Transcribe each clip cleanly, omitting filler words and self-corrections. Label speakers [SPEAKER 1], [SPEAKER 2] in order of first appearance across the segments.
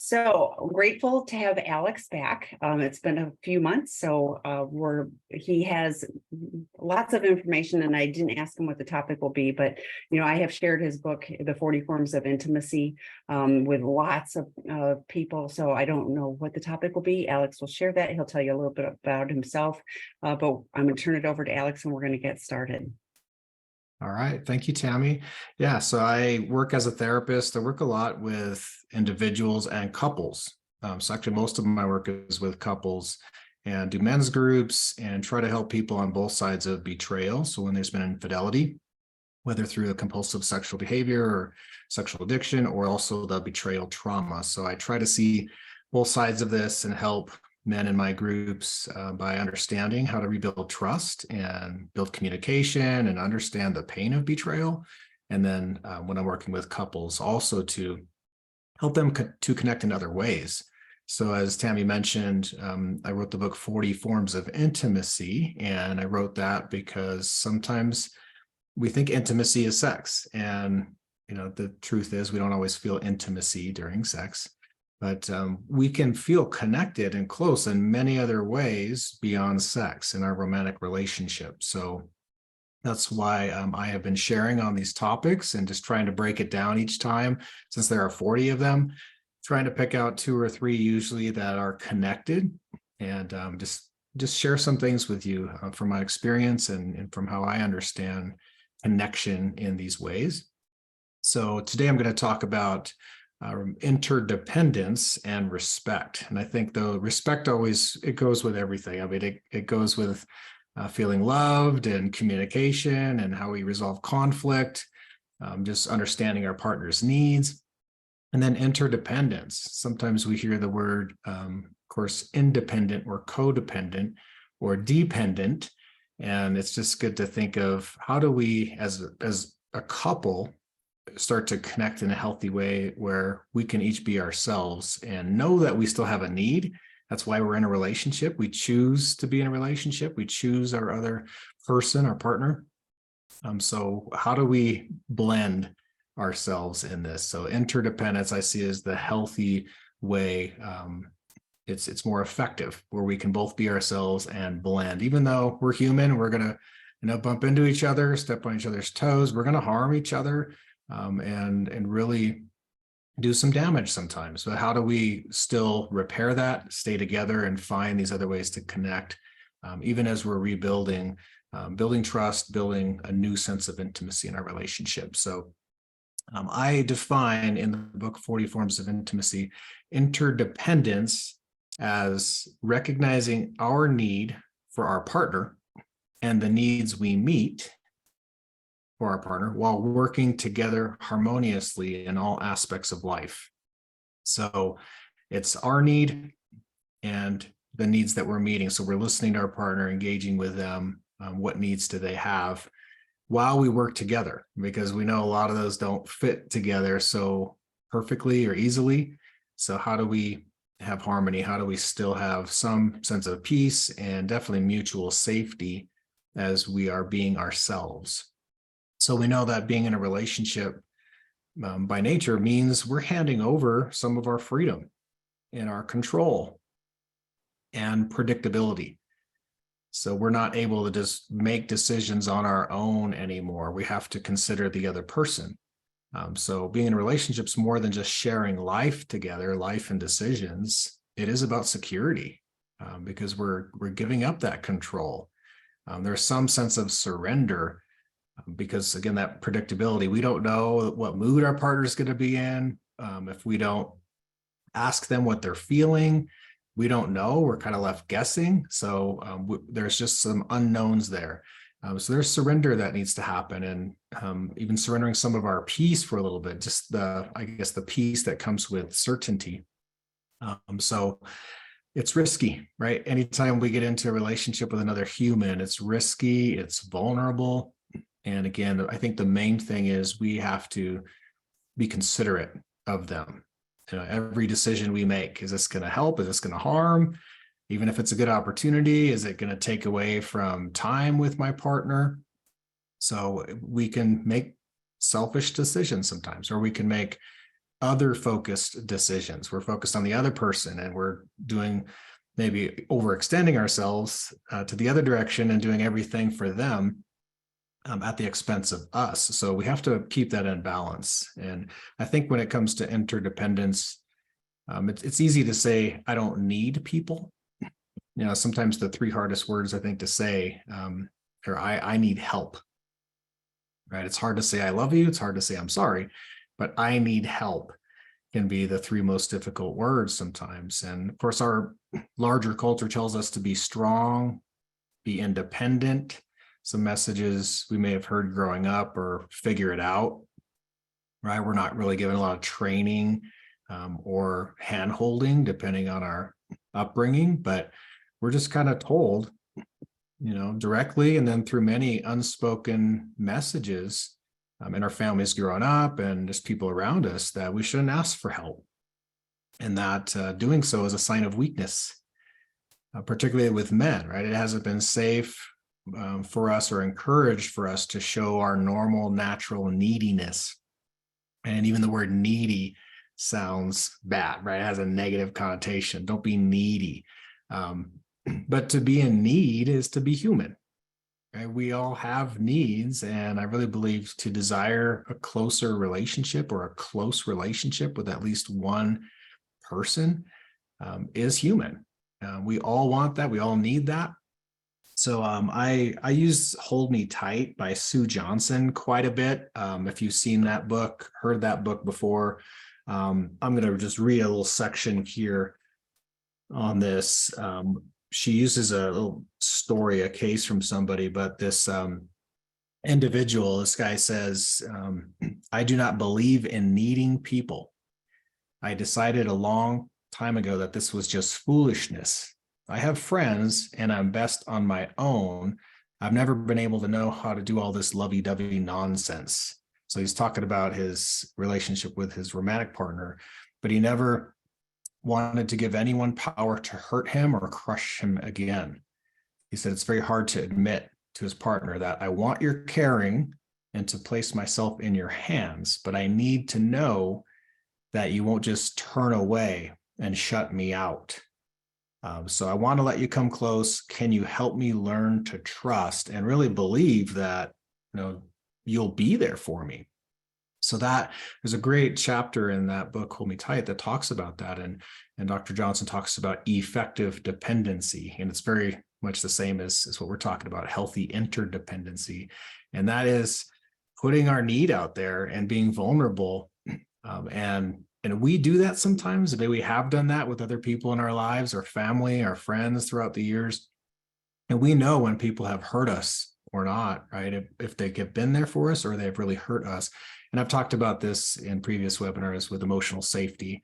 [SPEAKER 1] So grateful to have Alex back. It's been a few months, so he has lots of information, and I didn't ask him what the topic will be, but I have shared his book, The 40 Forms of Intimacy, with lots of people. So I don't know what the topic will be. Alex will share that. He'll tell you a little bit about himself, but I'm going to turn it over to Alex, and we're going to get started.
[SPEAKER 2] All right. Thank you, Tammy. Yeah, so I work as a therapist. I work a lot with individuals and couples. So actually, most of my work is with couples and do men's groups and try to help people on both sides of betrayal. So when there's been infidelity, whether through a compulsive sexual behavior or sexual addiction, or also the betrayal trauma. So I try to see both sides of this and help men in my groups by understanding how to rebuild trust and build communication and understand the pain of betrayal. And then when I'm working with couples, also to help them to connect in other ways. So as Tammy mentioned, I wrote the book 40 Forms of Intimacy, and I wrote that because sometimes we think intimacy is sex. And the truth is we don't always feel intimacy during sex. But we can feel connected and close in many other ways beyond sex in our romantic relationship. So that's why I have been sharing on these topics and just trying to break it down each time, since there are 40 of them, trying to pick out 2 or 3 usually that are connected, and just share some things with you from my experience and from how I understand connection in these ways. So today I'm going to talk about interdependence and respect. And I think the respect it goes with everything. I mean, it goes with feeling loved and communication and how we resolve conflict, just understanding our partner's needs. And then interdependence. Sometimes we hear the word, of course, independent or codependent or dependent. And it's just good to think of how do we, as a couple, start to connect in a healthy way where we can each be ourselves and know that we still have a need. That's why we're in a relationship. We choose to be in a relationship. We choose our other person, our partner. So how do we blend ourselves in this? So interdependence, I see as the healthy way. It's more effective where we can both be ourselves and blend. Even though we're human, we're going to bump into each other, step on each other's toes. We're going to harm each other. And really do some damage sometimes. But how do we still repair that, stay together, and find these other ways to connect, even as we're rebuilding, building trust, building a new sense of intimacy in our relationship? So I define in the book 40 Forms of Intimacy, interdependence as recognizing our need for our partner and the needs we meet for our partner while working together harmoniously in all aspects of life. So it's our need and the needs that we're meeting. So we're listening to our partner, engaging with them. What needs do they have while we work together? Because we know a lot of those don't fit together so perfectly or easily. So how do we have harmony? How do we still have some sense of peace and definitely mutual safety as we are being ourselves? So we know that being in a relationship by nature means we're handing over some of our freedom and our control and predictability. So we're not able to just make decisions on our own anymore. We have to consider the other person. So being in a relationship is more than just sharing life together, life and decisions. It is about security because we're giving up that control. There's some sense of surrender. Because again, that predictability, we don't know what mood our partner is going to be in. If we don't ask them what they're feeling, we don't know. We're kind of left guessing. So there's just some unknowns there. So there's surrender that needs to happen, and even surrendering some of our peace for a little bit, just the peace that comes with certainty. So it's risky, right? Anytime we get into a relationship with another human, it's risky, it's vulnerable. And again, I think the main thing is we have to be considerate of them. Every decision we make, is this going to help? Is this going to harm? Even if it's a good opportunity, is it going to take away from time with my partner? So we can make selfish decisions sometimes, or we can make other focused decisions. We're focused on the other person, and we're doing maybe overextending ourselves to the other direction and doing everything for them at the expense of us. So we have to keep that in balance. And I think when it comes to interdependence, it's easy to say, I don't need people. Sometimes the three hardest words I think to say are I need help, right? It's hard to say I love you. It's hard to say I'm sorry, but I need help can be the three most difficult words sometimes. And of course, our larger culture tells us to be strong, be independent. Some messages we may have heard growing up, or figure it out, right? We're not really given a lot of training or hand-holding depending on our upbringing, but we're just kind of told, directly, and then through many unspoken messages in our families growing up and just people around us, that we shouldn't ask for help, and that doing so is a sign of weakness, particularly with men, right? It hasn't been safe for us or encouraged for us to show our normal, natural neediness. And even the word needy sounds bad, right? It has a negative connotation. Don't be needy. But to be in need is to be human. Right? We all have needs. And I really believe to desire a closer relationship, or a close relationship with at least one person, is human. We all want that. We all need that. So I use Hold Me Tight by Sue Johnson quite a bit. If you've seen that book, heard that book before, I'm going to just read a little section here on this. She uses a little story, a case from somebody, but this individual, this guy says, I do not believe in needing people. I decided a long time ago that this was just foolishness. I have friends and I'm best on my own. I've never been able to know how to do all this lovey-dovey nonsense. So he's talking about his relationship with his romantic partner, but he never wanted to give anyone power to hurt him or crush him again. He said it's very hard to admit to his partner that I want your caring and to place myself in your hands, but I need to know that you won't just turn away and shut me out. So I want to let you come close. Can you help me learn to trust and really believe that, you'll be there for me? So that there's a great chapter in that book, Hold Me Tight, that talks about that. And Dr. Johnson talks about effective dependency. And it's very much the same as what we're talking about, healthy interdependency. And that is putting our need out there and being vulnerable. And we do that sometimes. Maybe we have done that with other people in our lives, our family, our friends throughout the years. And we know when people have hurt us or not, right? If they have been there for us or they've really hurt us. And I've talked about this in previous webinars with emotional safety.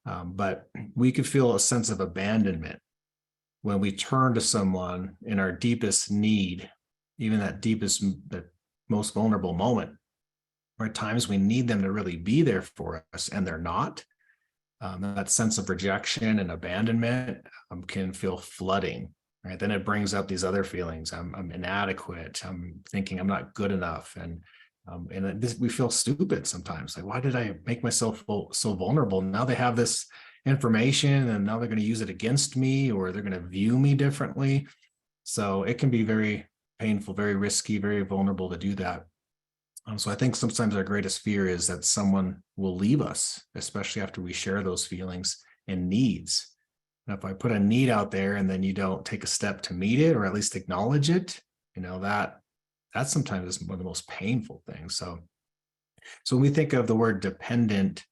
[SPEAKER 2] But we could feel a sense of abandonment when we turn to someone in our deepest need, even that most vulnerable moment. Or at times we need them to really be there for us and they're not. That sense of rejection and abandonment can feel flooding, right? Then it brings up these other feelings. I'm inadequate. I'm thinking I'm not good enough. And we feel stupid sometimes. Like, why did I make myself so vulnerable? Now they have this information and now they're going to use it against me, or they're going to view me differently. So it can be very painful, very risky, very vulnerable to do that. So I think sometimes our greatest fear is that someone will leave us, especially after we share those feelings and needs. And if I put a need out there and then you don't take a step to meet it, or at least acknowledge it, that sometimes is one of the most painful things. So when we think of the word dependent,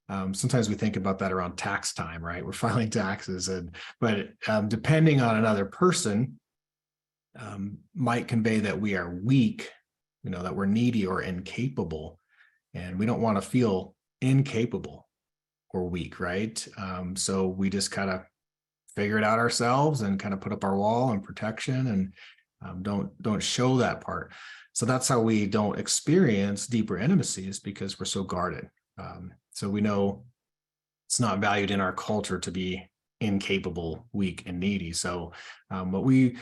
[SPEAKER 2] sometimes we think about that around tax time, right? We're filing taxes, but depending on another person might convey that we are weak, that we're needy or incapable, and we don't want to feel incapable or weak, right? So we just kind of figure it out ourselves and kind of put up our wall and protection, and don't show that part. So that's how we don't experience deeper intimacies, because we're so guarded. So we know it's not valued in our culture to be incapable, weak, and needy. So what we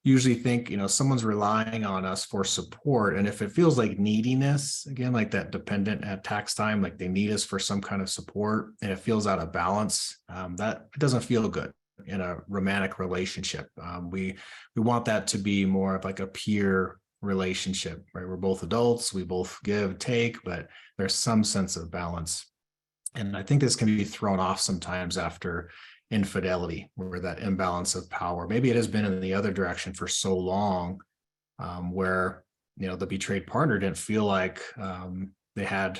[SPEAKER 2] usually think, someone's relying on us for support. And if it feels like neediness, again, like that dependent at tax time, like they need us for some kind of support, and it feels out of balance, that it doesn't feel good in a romantic relationship. We want that to be more of like a peer relationship, right? We're both adults, we both give, take, but there's some sense of balance. And I think this can be thrown off sometimes after infidelity, where that imbalance of power, maybe it has been in the other direction for so long, where, the betrayed partner didn't feel like they had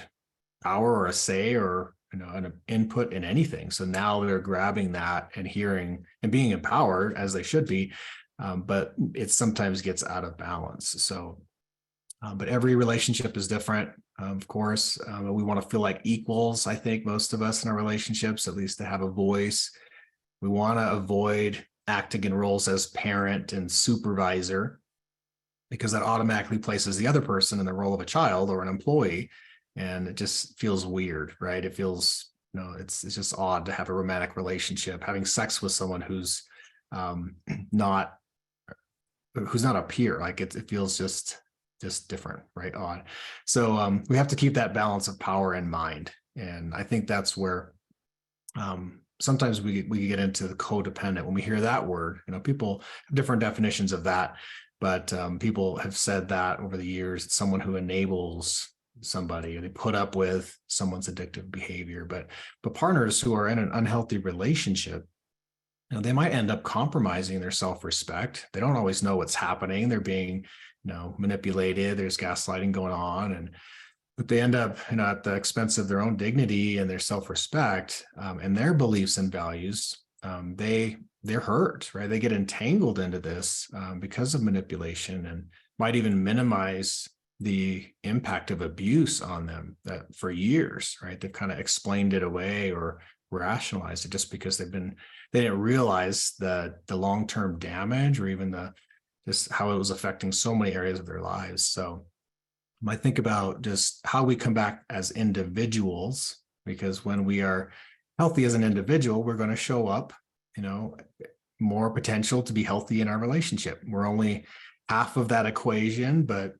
[SPEAKER 2] power or a say or, an input in anything. So now they're grabbing that and hearing and being empowered as they should be. But it sometimes gets out of balance. So, but every relationship is different. Of course, we want to feel like equals. I think most of us in our relationships, at least to have a voice. We want to avoid acting in roles as parent and supervisor, because that automatically places the other person in the role of a child or an employee. And it just feels weird, right? It feels, it's just odd to have a romantic relationship, having sex with someone who's not a peer. Like it feels just different, right? Odd. So we have to keep that balance of power in mind. And I think that's where sometimes we get into the codependent. When we hear that word, people have different definitions of that, but people have said that over the years, it's someone who enables somebody, or they put up with someone's addictive behavior. But partners who are in an unhealthy relationship, they might end up compromising their self-respect. They don't always know what's happening. They're being, manipulated. There's gaslighting going on, but they end up, at the expense of their own dignity and their self-respect, and their beliefs and values. They're hurt, right? They get entangled into this because of manipulation, and might even minimize the impact of abuse on them that for years, right? They've kind of explained it away or rationalized it just because they didn't realize the long-term damage, or even just how it was affecting so many areas of their lives. So I think about just how we come back as individuals, because when we are healthy as an individual, we're going to show up, more potential to be healthy in our relationship. We're only half of that equation, but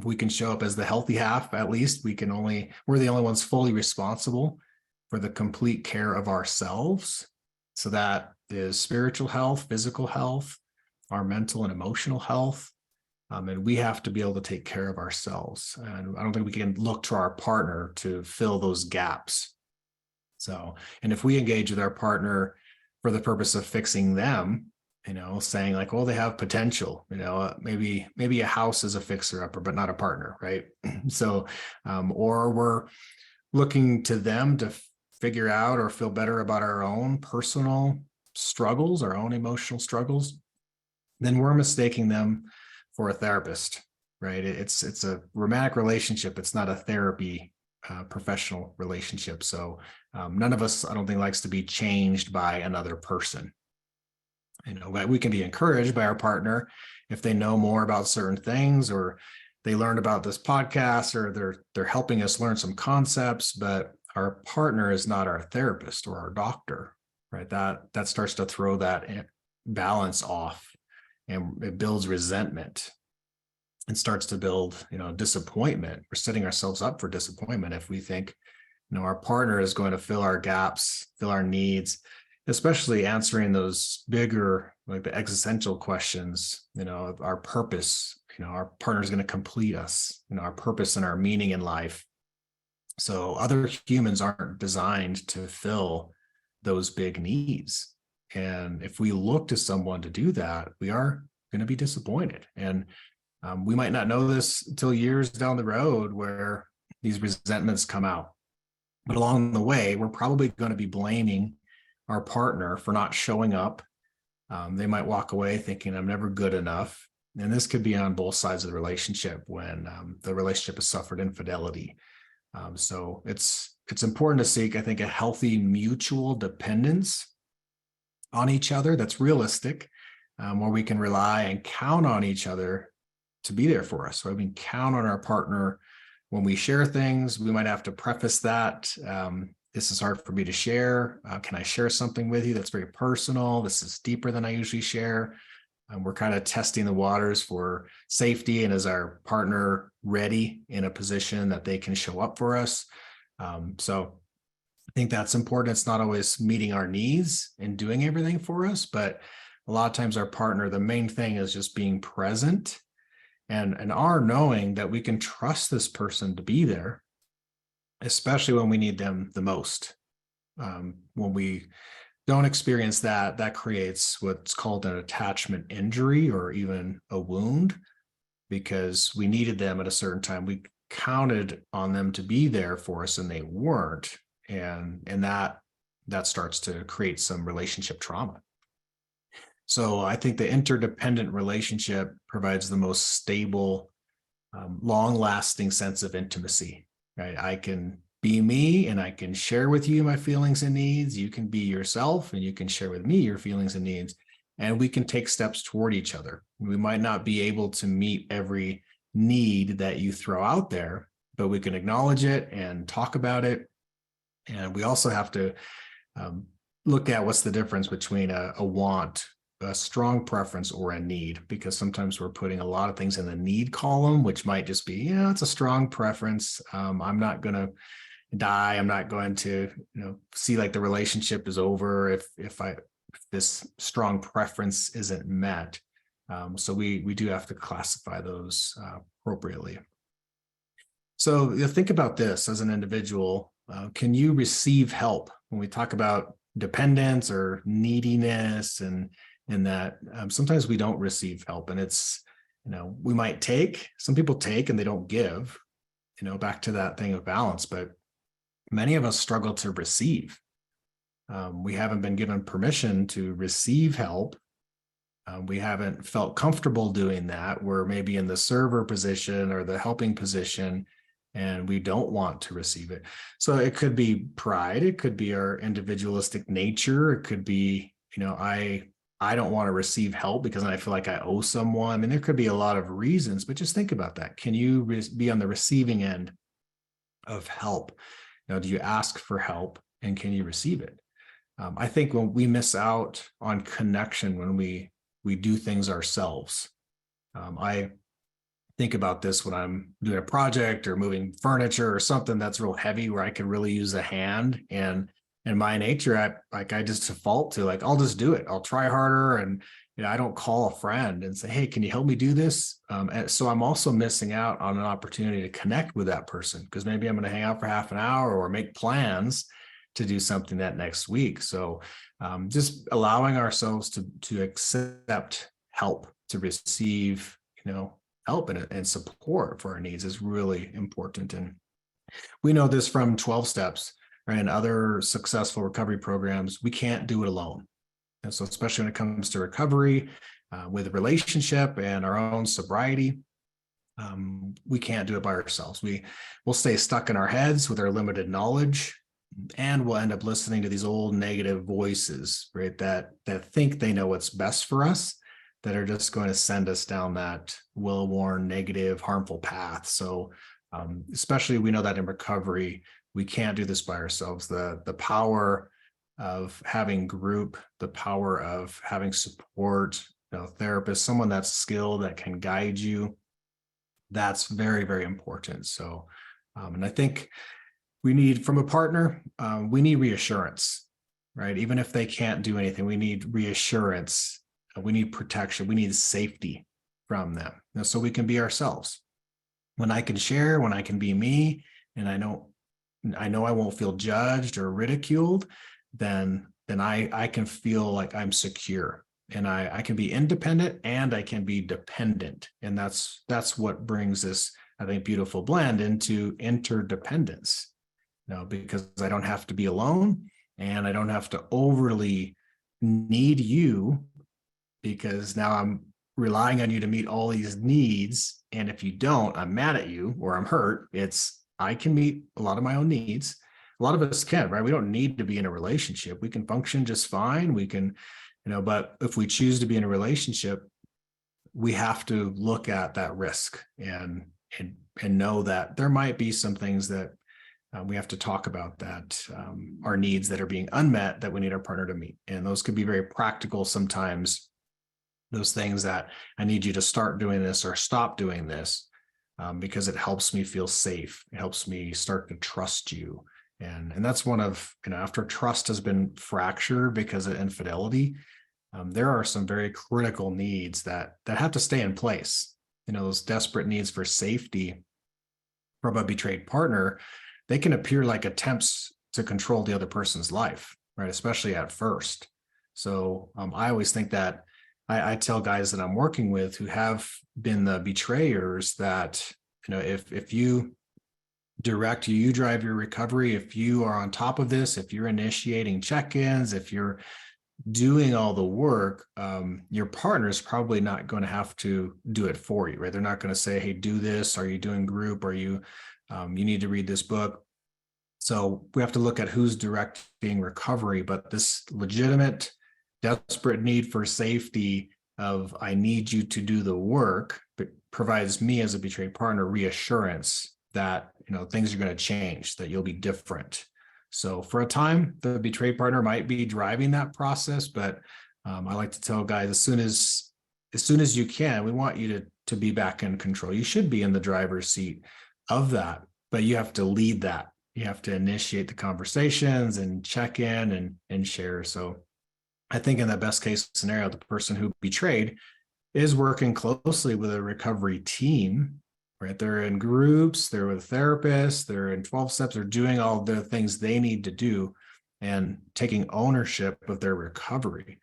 [SPEAKER 2] we can show up as the healthy half. At least we're the only ones fully responsible for the complete care of ourselves. So that is spiritual health, physical health, our mental and emotional health. And we have to be able to take care of ourselves. And I don't think we can look to our partner to fill those gaps. So, and if we engage with our partner for the purpose of fixing them, saying like, well, they have potential, maybe a house is a fixer-upper, but not a partner, right? So, or we're looking to them to figure out or feel better about our own personal struggles, our own emotional struggles, then we're mistaking them for a therapist, right? It's a romantic relationship. It's not a therapy professional relationship. So none of us, I don't think, likes to be changed by another person. But we can be encouraged by our partner if they know more about certain things, or they learned about this podcast, or they're helping us learn some concepts. But our partner is not our therapist or our doctor, right? That starts to throw that balance off, and it builds resentment and starts to build, disappointment. We're setting ourselves up for disappointment if we think, our partner is going to fill our gaps, fill our needs, especially answering those bigger, like the existential questions, of our purpose. Our partner is going to complete us, our purpose and our meaning in life. So other humans aren't designed to fill those big needs. And if we look to someone to do that, we are going to be disappointed. And we might not know this until years down the road, where these resentments come out. But along the way, we're probably going to be blaming our partner for not showing up. They might walk away thinking, I'm never good enough. And this could be on both sides of the relationship when the relationship has suffered infidelity. So it's important to seek, I think, a healthy mutual dependence on each other that's realistic, where we can rely and count on each other to be there for us. So we can count on our partner when we share things. We might have to preface that. This is hard for me to share. Can I share something with you that's very personal? This is deeper than I usually share. We're kind of testing the waters for safety, and is our partner ready in a position that they can show up for us? So I think that's important. It's not always meeting our needs and doing everything for us, but a lot of times our partner, the main thing is just being present and our knowing that we can trust this person to be there, especially when we need them the most. When we don't experience that, that creates what's called an attachment injury or even a wound, because we needed them at a certain time. We counted on them to be there for us and they weren't. And that starts to create some relationship trauma. So I think the interdependent relationship provides the most stable, long-lasting sense of intimacy, right? I can be me and I can share with you my feelings and needs. You can be yourself and you can share with me your feelings and needs, and we can take steps toward each other. We might not be able to meet every need that you throw out there, but we can acknowledge it and talk about it. And we also have to look at what's the difference between a want, a strong preference, or a need, because sometimes we're putting a lot of things in the need column, which might just be, it's a strong preference. I'm not going to die. I'm not going to, see like the relationship is over if this strong preference isn't met. So we do have to classify those appropriately. So think about this as an individual. Can you receive help when we talk about dependence or neediness, and that sometimes we don't receive help, and it's, we might take, some people take and they don't give, back to that thing of balance, but many of us struggle to receive. We haven't been given permission to receive help. We haven't felt comfortable doing that. We're maybe in the server position or the helping position, and we don't want to receive it. So it could be pride. It could be our individualistic nature. It could be, I don't want to receive help because I feel like I owe someone. I mean, there could be a lot of reasons, but just think about that. Can you be on the receiving end of help? Do you ask for help, and can you receive it? I think when we miss out on connection, when we do things ourselves, I think about this when I'm doing a project or moving furniture or something that's real heavy where I could really use a hand, and in my nature, I just default to I'll just do it. I'll try harder, and I don't call a friend and say, hey, can you help me do this? And so I'm also missing out on an opportunity to connect with that person, because maybe I'm going to hang out for half an hour or make plans to do something that next week. So just allowing ourselves to accept help, to receive, help and support for our needs is really important. And we know this from 12 steps, right, and other successful recovery programs. We can't do it alone. And so especially when it comes to recovery with a relationship and our own sobriety, we can't do it by ourselves. We'll stay stuck in our heads with our limited knowledge, and we'll end up listening to these old negative voices, right, that think they know what's best for us, that are just going to send us down that well-worn, negative, harmful path. So especially we know that in recovery, we can't do this by ourselves. The power of having group, the power of having support, therapist, someone that's skilled, that can guide you, that's very, very important. So, and I think we need, from a partner, we need reassurance, right? Even if they can't do anything, we need reassurance. We need protection. We need safety from them, so we can be ourselves. When I can share, when I can be me, and I know I won't feel judged or ridiculed, then I can feel like I'm secure, and I can be independent and I can be dependent. And that's what brings this, I think, beautiful blend into interdependence. Because I don't have to be alone, and I don't have to overly need you, because now I'm relying on you to meet all these needs. And if you don't, I'm mad at you or I'm hurt. I can meet a lot of my own needs. A lot of us can, right? We don't need to be in a relationship. We can function just fine. We can, but if we choose to be in a relationship, we have to look at that risk and know that there might be some things that we have to talk about, that our needs that are being unmet, that we need our partner to meet. And those could be very practical sometimes, those things that I need you to start doing this or stop doing this, because it helps me feel safe. It helps me start to trust you. And that's one of, after trust has been fractured because of infidelity, there are some very critical needs that have to stay in place. Those desperate needs for safety from a betrayed partner, they can appear like attempts to control the other person's life, right? Especially at first. So I always think that I tell guys that I'm working with who have been the betrayers that, if you drive your recovery, if you are on top of this, if you're initiating check-ins, if you're doing all the work, your partner is probably not going to have to do it for you, right? They're not going to say, hey, do this. Are you doing group? Are you, you need to read this book. So we have to look at who's directing recovery, but this legitimate, desperate need for safety of I need you to do the work, but provides me as a betrayed partner reassurance that, things are going to change, that you'll be different. So for a time, the betrayed partner might be driving that process, but I like to tell guys as soon as you can, we want you to be back in control. You should be in the driver's seat of that, but you have to lead that. You have to initiate the conversations and check in and share. So I think in the best case scenario, the person who betrayed is working closely with a recovery team, right? They're in groups, they're with therapists, they're in 12 steps, they're doing all the things they need to do and taking ownership of their recovery.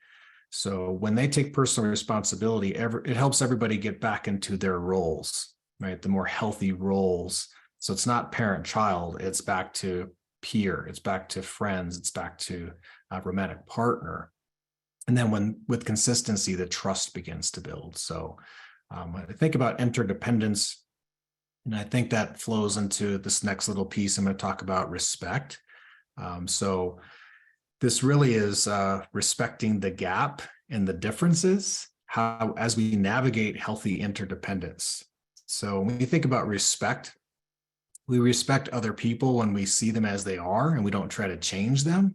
[SPEAKER 2] So when they take personal responsibility, it helps everybody get back into their roles, right? The more healthy roles. So it's not parent-child, it's back to peer, it's back to friends, it's back to a romantic partner. And then with consistency, the trust begins to build. So I think about interdependence, and I think that flows into this next little piece. I'm going to talk about respect. So this really is respecting the gap and the differences, how as we navigate healthy interdependence. So when we think about respect, we respect other people when we see them as they are, and we don't try to change them.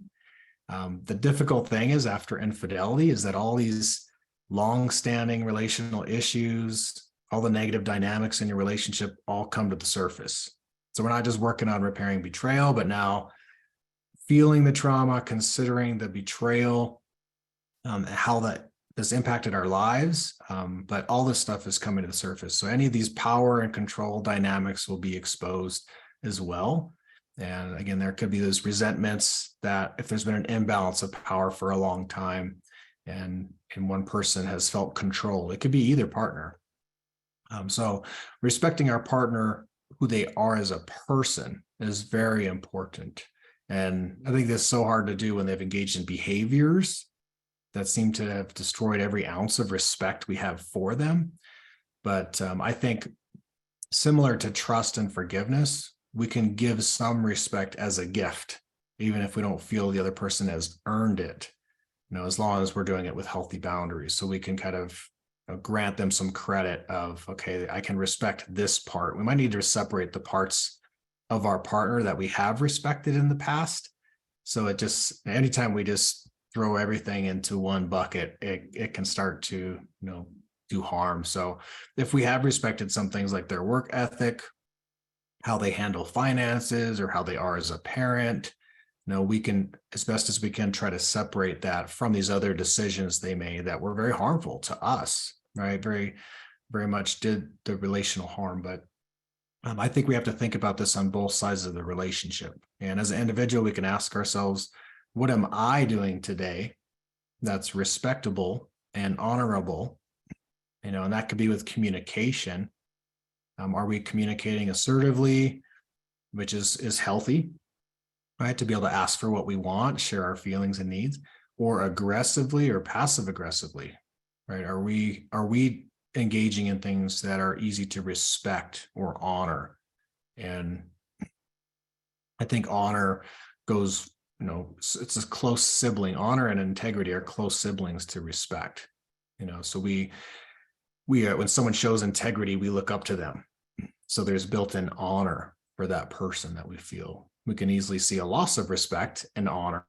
[SPEAKER 2] The difficult thing is after infidelity is that all these long-standing relational issues, all the negative dynamics in your relationship all come to the surface. So we're not just working on repairing betrayal, but now feeling the trauma, considering the betrayal, how that has impacted our lives. But all this stuff is coming to the surface. So any of these power and control dynamics will be exposed as well. And again, there could be those resentments that if there's been an imbalance of power for a long time and one person has felt control, it could be either partner. So respecting our partner, who they are as a person, is very important. And I think that's so hard to do when they've engaged in behaviors that seem to have destroyed every ounce of respect we have for them. But I think similar to trust and forgiveness, we can give some respect as a gift, even if we don't feel the other person has earned it, as long as we're doing it with healthy boundaries. So we can kind of grant them some credit of, okay, I can respect this part. We might need to separate the parts of our partner that we have respected in the past. So it just, anytime we just throw everything into one bucket, it can start to, do harm. So if we have respected some things like their work ethic, how they handle finances, or how they are as a parent, we can, as best as we can, try to separate that from these other decisions they made that were very harmful to us, right? Very, very much did the relational harm. But I think we have to think about this on both sides of the relationship. And as an individual, we can ask ourselves, what am I doing today that's respectable and honorable? And that could be with communication. Are we communicating assertively, which is healthy, right? To be able to ask for what we want, share our feelings and needs, or aggressively or passive aggressively, right? Are we engaging in things that are easy to respect or honor? And I think honor goes, it's a close sibling. Honor and integrity are close siblings to respect. So we when someone shows integrity, we look up to them. So there's built-in honor for that person that we feel. We can easily see a loss of respect and honor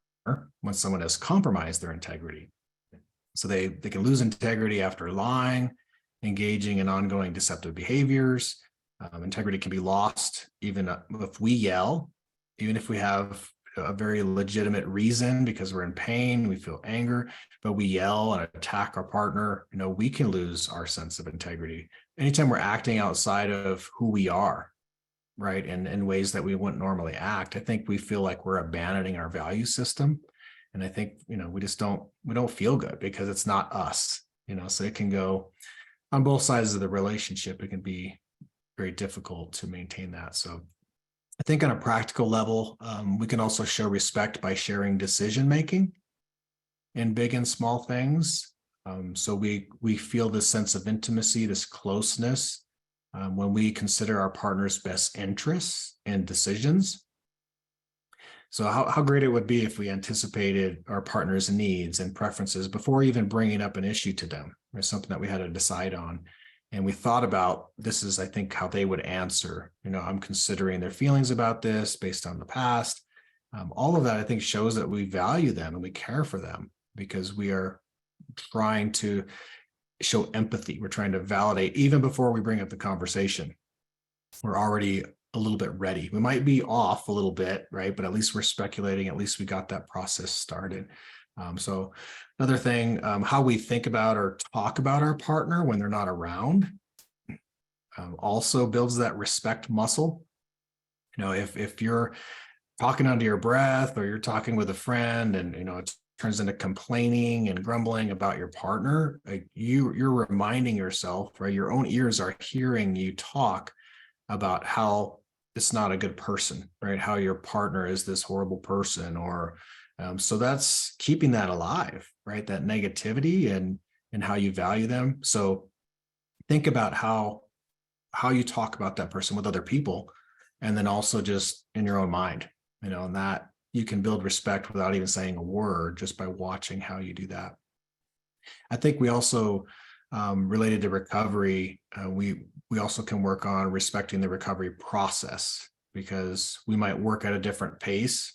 [SPEAKER 2] when someone has compromised their integrity. So they can lose integrity after lying, engaging in ongoing deceptive behaviors. Integrity can be lost even if we yell, even if we have a very legitimate reason because we're in pain, we feel anger, but we yell and attack our partner. We can lose our sense of integrity anytime we're acting outside of who we are, right? And in ways that we wouldn't normally act. I think we feel like we're abandoning our value system. And I think, we don't feel good because it's not us, so it can go on both sides of the relationship. It can be very difficult to maintain that. So I think on a practical level, we can also show respect by sharing decision-making in big and small things. So we feel this sense of intimacy, this closeness, when we consider our partner's best interests and decisions. So how great it would be if we anticipated our partner's needs and preferences before even bringing up an issue to them, or something that we had to decide on. And we thought about, this is, I think, how they would answer. I'm considering their feelings about this based on the past. All of that, I think, shows that we value them and we care for them, because we are trying to show empathy. We're trying to validate even before we bring up the conversation. We're already a little bit ready. We might be off a little bit, right? But at least we're speculating. At least we got that process started. So another thing, how we think about or talk about our partner when they're not around, also builds that respect muscle. If you're talking under your breath, or you're talking with a friend and, it turns into complaining and grumbling about your partner, like you're reminding yourself, right? Your own ears are hearing you talk about how it's not a good person, right? How your partner is this horrible person, or so that's keeping that alive, right? That negativity and how you value them. So think about how you talk about that person with other people, and then also just in your own mind, and that you can build respect without even saying a word, just by watching how you do that. I think we also, related to recovery, we also can work on respecting the recovery process, because we might work at a different pace,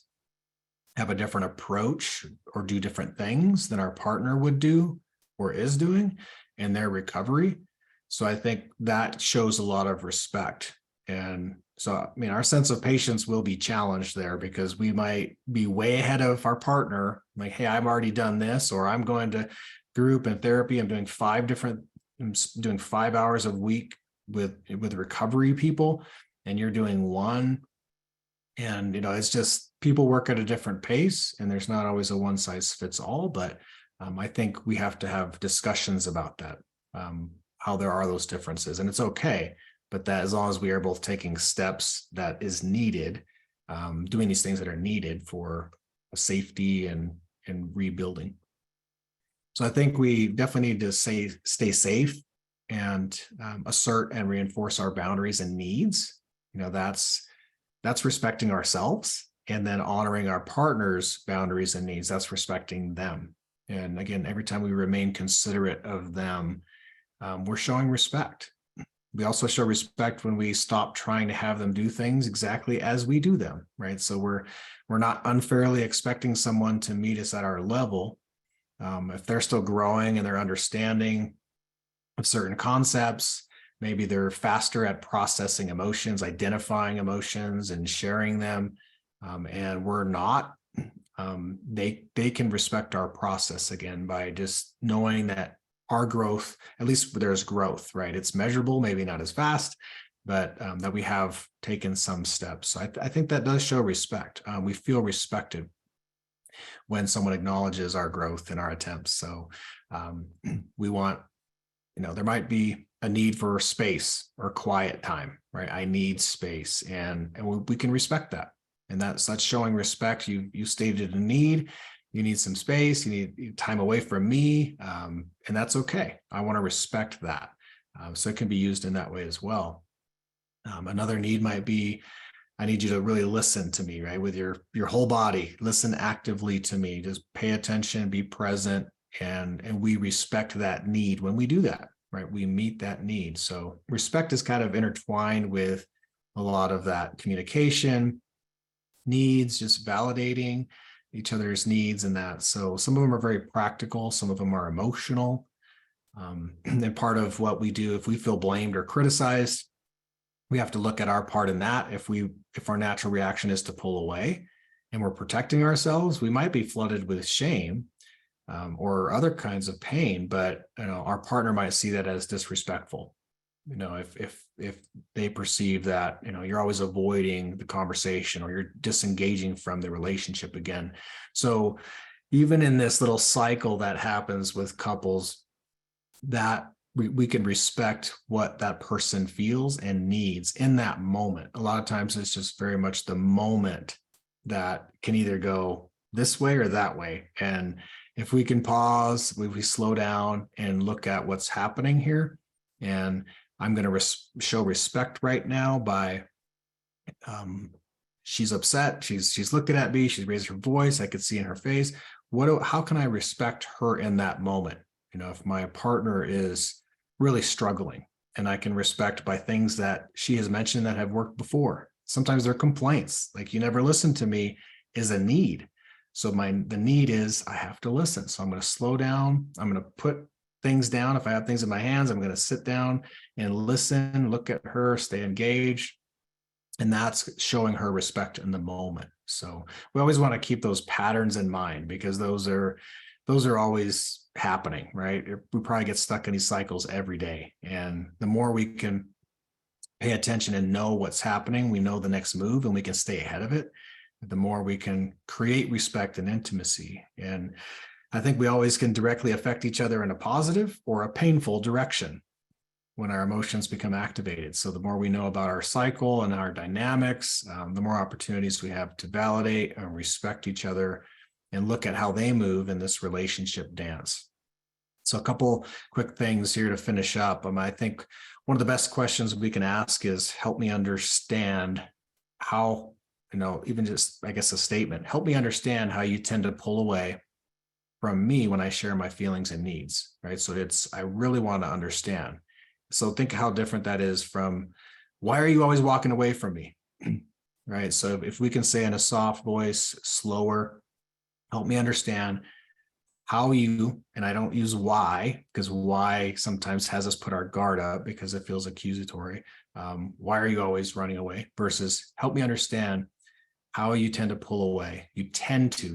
[SPEAKER 2] have a different approach, or do different things than our partner would do or is doing in their recovery. So I think that shows a lot of respect. And so, our sense of patience will be challenged there, because we might be way ahead of our partner. Like, hey, I've already done this, or I'm going to group and therapy. I'm doing 5 hours a week with recovery people, and you're doing one. And, it's just, people work at a different pace, and there's not always a one size fits all. But I think we have to have discussions about that, how there are those differences, and it's okay. But that, as long as we are both taking steps that is needed, doing these things that are needed for safety and rebuilding. So I think we definitely need to stay safe and assert and reinforce our boundaries and needs. That's respecting ourselves, and then honoring our partner's boundaries and needs. That's respecting them. And again, every time we remain considerate of them, we're showing respect. We also show respect when we stop trying to have them do things exactly as we do them, right? So we're not unfairly expecting someone to meet us at our level. If they're still growing and they're understanding of certain concepts, maybe they're faster at processing emotions, identifying emotions and sharing them, and we're not, they can respect our process again by just knowing that our growth, at least there's growth, right? It's measurable, maybe not as fast, but that we have taken some steps. So I think that does show respect. We feel respected when someone acknowledges our growth and our attempts. So we want, there might be a need for space or quiet time, right? I need space, and we can respect that. And that's showing respect. You stated a need. You need some space, you need time away from me, and that's okay. I want to respect that. So it can be used in that way as well. Another need might be, I need you to really listen to me, right? With your whole body, listen actively to me, just pay attention, be present, and we respect that need when we do that, right? We meet that need. So respect is kind of intertwined with a lot of that communication, needs, just validating, each other's needs and that. So some of them are very practical, some of them are emotional. And part of what we do, if we feel blamed or criticized, we have to look at our part in that. If our natural reaction is to pull away and we're protecting ourselves, we might be flooded with shame, or other kinds of pain, but our partner might see that as disrespectful. If they perceive that you're always avoiding the conversation or you're disengaging from the relationship again. So even in this little cycle that happens with couples, that we can respect what that person feels and needs in that moment. A lot of times it's just very much the moment that can either go this way or that way. And if we can pause, if we slow down and look at what's happening here, and I'm going to show respect right now by she's upset, she's looking at me, she's raised her voice, I could see in her face. How can I respect her in that moment? If my partner is really struggling, and I can respect by things that she has mentioned that have worked before. Sometimes they're complaints, like you never listen to me is a need. So the need is I have to listen. So I'm going to slow down. I'm going to put things down. If I have things in my hands, I'm going to sit down and listen, look at her, stay engaged. And that's showing her respect in the moment. So we always want to keep those patterns in mind, because those are always happening, right? We probably get stuck in these cycles every day. And the more we can pay attention and know what's happening, we know the next move and we can stay ahead of it, the more we can create respect and intimacy. And I think we always can directly affect each other in a positive or a painful direction when our emotions become activated. So the more we know about our cycle and our dynamics, the more opportunities we have to validate and respect each other and look at how they move in this relationship dance. So a couple quick things here to finish up. I think one of the best questions we can ask is, help me understand how, even just, I guess, a statement, help me understand how you tend to pull away from me when I share my feelings and needs, right? So I really want to understand. So think how different that is from, why are you always walking away from me? Right? So if we can say in a soft voice, slower, help me understand how you, and I don't use why, because why sometimes has us put our guard up because it feels accusatory. Why are you always running away? Versus help me understand how you tend to pull away. You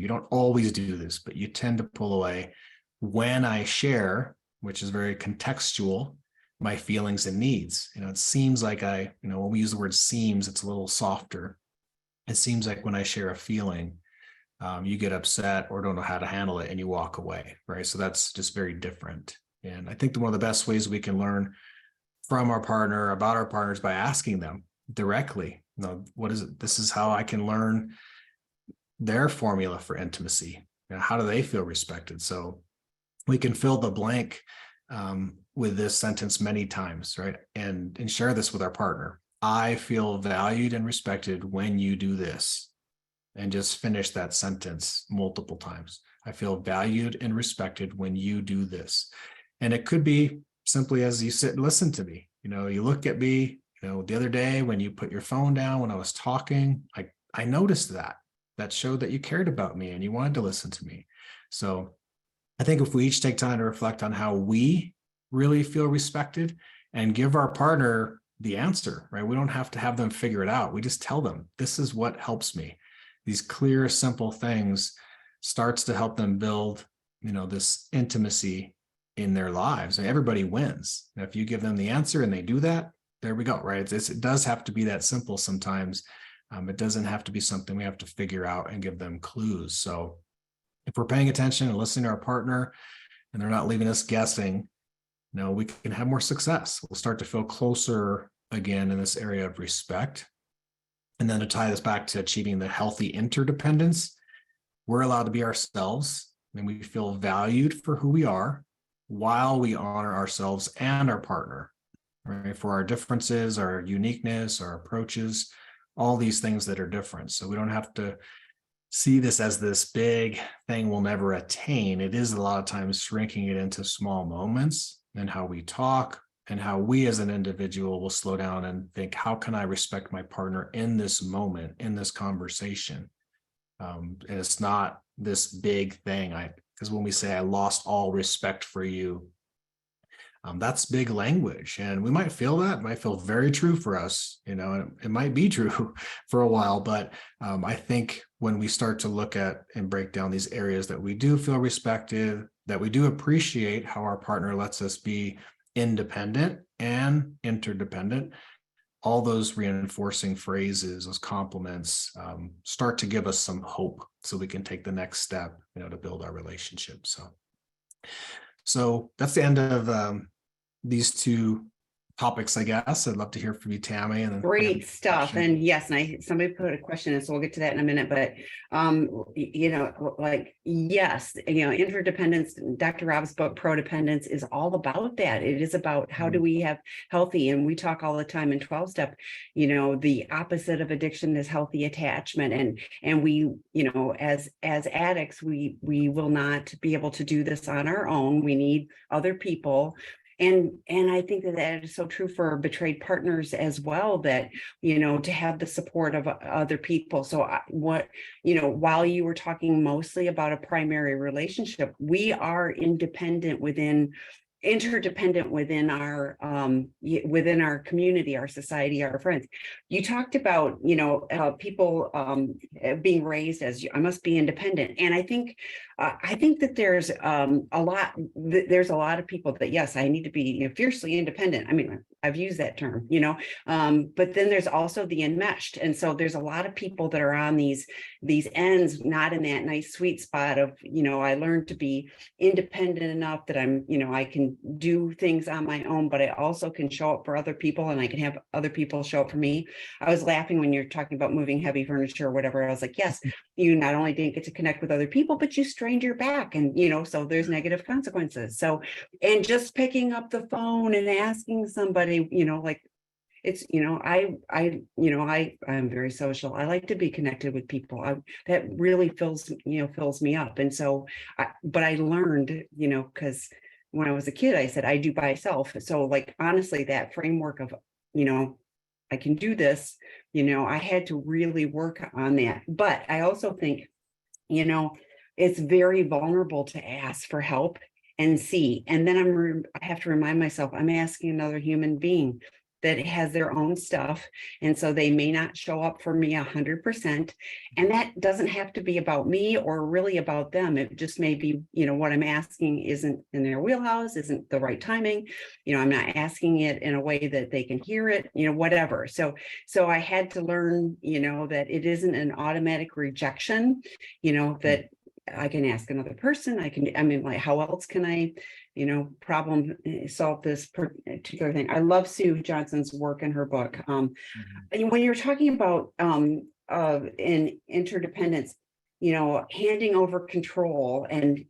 [SPEAKER 2] don't always do this, but you tend to pull away when I share, which is very contextual, my feelings and needs. It seems like when we use the word seems, it's a little softer. It seems like when I share a feeling, you get upset or don't know how to handle it and you walk away, right? So that's just very different. And I think one of the best ways we can learn from our partner about our partners by asking them directly, what is it? This is how I can learn their formula for intimacy. How do they feel respected? So we can fill the blank with this sentence many times, right? And share this with our partner. I feel valued and respected when you do this. And just finish that sentence multiple times. I feel valued and respected when you do this. And it could be simply as you sit and listen to me. You look at me, the other day when you put your phone down when I was talking, I noticed that showed that you cared about me and you wanted to listen to me. So I think if we each take time to reflect on how we really feel respected and give our partner the answer, right? We don't have to have them figure it out. We just tell them, this is what helps me. These clear, simple things starts to help them build, this intimacy in their lives. And everybody wins. Now, if you give them the answer and they do that, there we go, right? It does have to be that simple sometimes. It doesn't have to be something we have to figure out and give them clues. So if we're paying attention and listening to our partner and they're not leaving us guessing, we can have more success. We'll start to feel closer again in this area of respect. And then to tie this back to achieving the healthy interdependence, we're allowed to be ourselves and we feel valued for who we are while we honor ourselves and our partner, right? For our differences, our uniqueness, our approaches, all these things that are different. So we don't have to see this as this big thing we'll never attain. It is a lot of times shrinking it into small moments and how we talk, and how we as an individual will slow down and think, how can I respect my partner in this moment, in this conversation? And it's not this big thing. Because when we say I lost all respect for you, that's big language, and we might feel that. It might feel very true for us, and it might be true for a while. But I think when we start to look at and break down these areas that we do feel respected, that we do appreciate how our partner lets us be independent and interdependent, all those reinforcing phrases, those compliments, start to give us some hope so we can take the next step, to build our relationship. So that's the end of these two topics, I guess. I'd love to hear from you, Tammy. And then
[SPEAKER 1] Great stuff. And yes, somebody put a question in, so we'll get to that in a minute. But yes, interdependence. Dr. Rob's book, Prodependence, is all about that. It is about how do we have healthy, and we talk all the time in 12-step, the opposite of addiction is healthy attachment. And we, as addicts, we will not be able to do this on our own. We need other people. And I think that is so true for betrayed partners as well, that, to have the support of other people. So while you were talking mostly about a primary relationship, we are interdependent within our community, our society, our friends. You talked about, people being raised as I must be independent. And I think that there's a lot of people that, yes, I need to be fiercely independent. I mean, I've used that term, but then there's also the enmeshed. And so there's a lot of people that are on these ends, not in that nice sweet spot of, I learned to be independent enough that I'm, I can do things on my own, but I also can show up for other people, and I can have other people show up for me. I was laughing when you're talking about moving heavy furniture or whatever. I was like, yes, you not only didn't get to connect with other people, but you strained your back, and so there's negative consequences. So, and just picking up the phone and asking somebody, it's, I'm very social. I like to be connected with people. That really fills me up. And so, but I learned, because when I was a kid, I said, I do by myself. So honestly, that framework of, I can do this, I had to really work on that. But I also think, it's very vulnerable to ask for help and see. And then I have to remind myself, I'm asking another human being that has their own stuff. And so they may not show up for me 100%. And that doesn't have to be about me or really about them. It just may be, what I'm asking isn't in their wheelhouse, isn't the right timing. I'm not asking it in a way that they can hear it, whatever. So I had to learn, that it isn't an automatic rejection, that I can ask another person. How else can I, problem solve this particular thing? I love Sue Johnson's work in her book. When you're talking about in interdependence, handing over control, and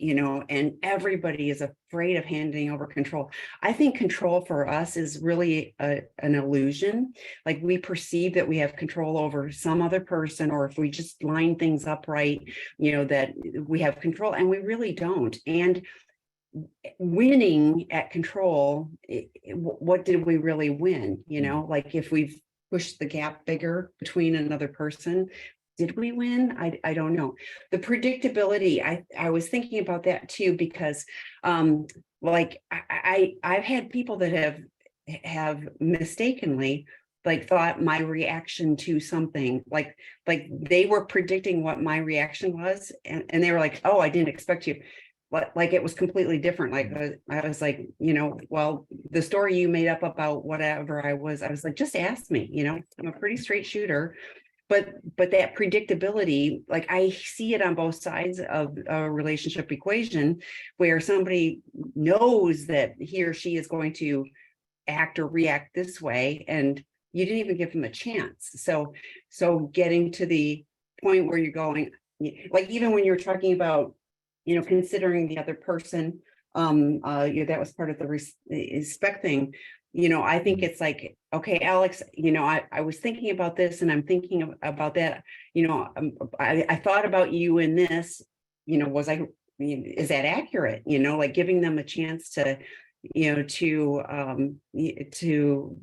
[SPEAKER 1] everybody is afraid of handing over control. I think control for us is really an illusion. Like, we perceive that we have control over some other person, or if we just line things up right, that we have control, and we really don't. And winning at control, what did we really win? If we've pushed the gap bigger between another person, did we win? I don't know. The predictability, I was thinking about that too, because I've had people that have mistakenly thought my reaction to something, like they were predicting what my reaction was, and they were like, oh, I didn't expect you. Like it was completely different. I was like, well, the story you made up about whatever I was like, just ask me, I'm a pretty straight shooter. But that predictability, I see it on both sides of a relationship equation, where somebody knows that he or she is going to act or react this way, and you didn't even give them a chance. So getting to the point where you're going, even when you're talking about, considering the other person, that was part of the respect thing. I think it's like, okay, Alex, I was thinking about this, and I'm thinking about that. I thought about you in this, is that accurate? Giving them a chance to, to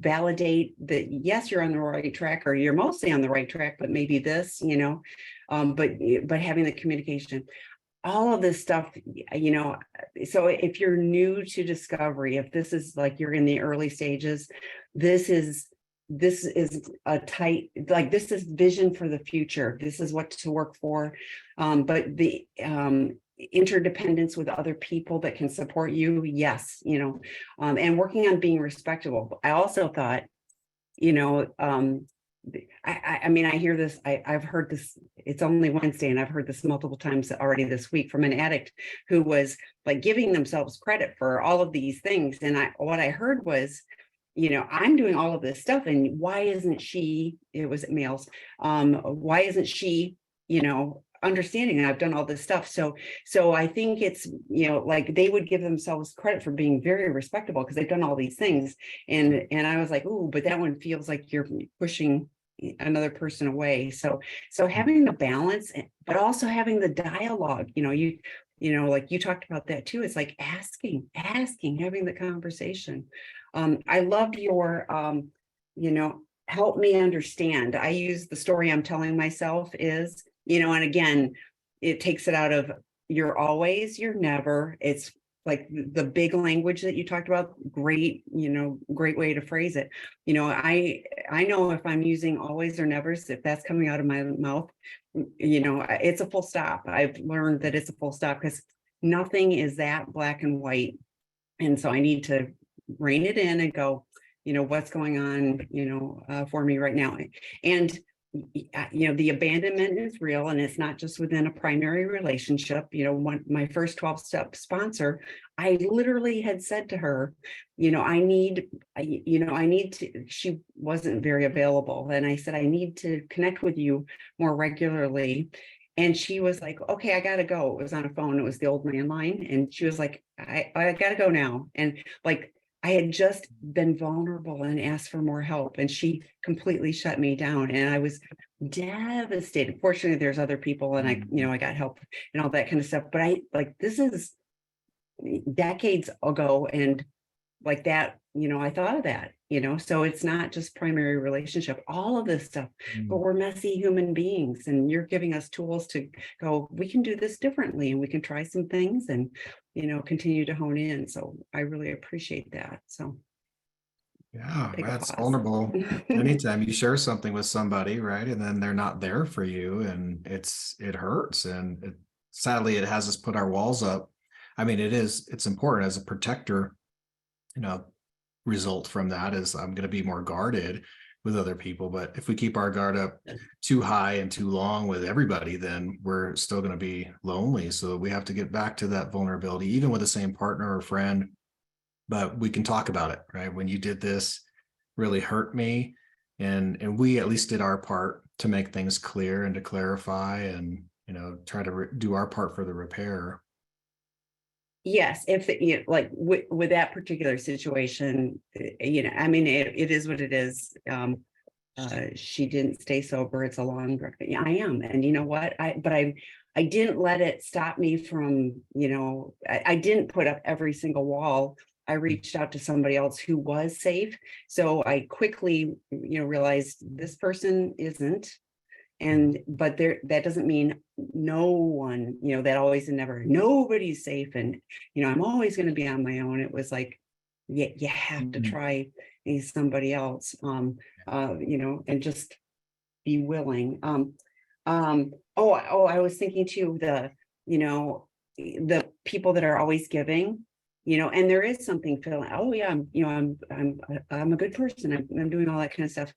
[SPEAKER 1] validate that, yes, you're on the right track, or you're mostly on the right track, but maybe this, but having the communication, all of this stuff, so if you're new to discovery, if this is like you're in the early stages, this is a tight, like, this is vision for the future. This is what to work for. But the interdependence with other people that can support you, yes, and working on being respectable. I also thought, I mean, I hear this, I've heard this, it's only Wednesday, and I've heard this multiple times already this week from an addict who was like giving themselves credit for all of these things. And what I heard was, I'm doing all of this stuff, and why isn't she, it was males, why isn't she, understanding that I've done all this stuff. So I think it's, like, they would give themselves credit for being very respectable because they've done all these things. And I was like, ooh, but that one feels like you're pushing another person away. So having the balance, but also having the dialogue, like you talked about that too. It's like asking, having the conversation. I loved your, help me understand. I use the story I'm telling myself is, and again, it takes it out of you're always, you're never. It's like the big language that you talked about. Great, great way to phrase it. I know if I'm using always or nevers, if that's coming out of my mouth, it's a full stop. I've learned that it's a full stop because nothing is that black and white. And so I need to rein it in and go, what's going on, for me right now. And the abandonment is real, and it's not just within a primary relationship. My first 12-step sponsor, I literally had said to her, I need to, she wasn't very available. And I said, I need to connect with you more regularly. And she was like, okay, I gotta go. It was on a phone. It was the old man line. And she was like, I gotta go now. And like, I had just been vulnerable and asked for more help, and she completely shut me down, and I was devastated. Fortunately, there's other people, and I got help and all that kind of stuff. But this is decades ago, and like that, I thought of that, so it's not just primary relationship, all of this stuff, but we're messy human beings, and you're giving us tools to go, we can do this differently, and we can try some things and, continue to hone in. So I really appreciate that. So
[SPEAKER 2] Yeah,
[SPEAKER 1] take a
[SPEAKER 2] that's
[SPEAKER 1] pause.
[SPEAKER 2] vulnerable. Anytime you share something with somebody, right, and then they're not there for you, and it hurts, and sadly, it has us put our walls up. I mean, it's important as a protector, result from that is I'm going to be more guarded with other people. But if we keep our guard up too high and too long with everybody, then we're still going to be lonely. So we have to get back to that vulnerability, even with the same partner or friend. But we can talk about it, right? When you did this, really hurt me, and we at least did our part to make things clear and to clarify, and try to do our part for the repair.
[SPEAKER 1] Yes, if like with that particular situation, I mean, it is what it is. She didn't stay sober. It's a long, I am, and you know what? I didn't let it stop me from, I didn't put up every single wall. I reached out to somebody else who was safe. So I quickly, realized this person isn't. But that doesn't mean no one, that always and never, nobody's safe. And, I'm always going to be on my own. It was like, yeah, you have to try somebody else, and just be willing. I was thinking too, the people that are always giving, and there is something feeling, oh yeah, I'm a good person. I'm doing all that kind of stuff.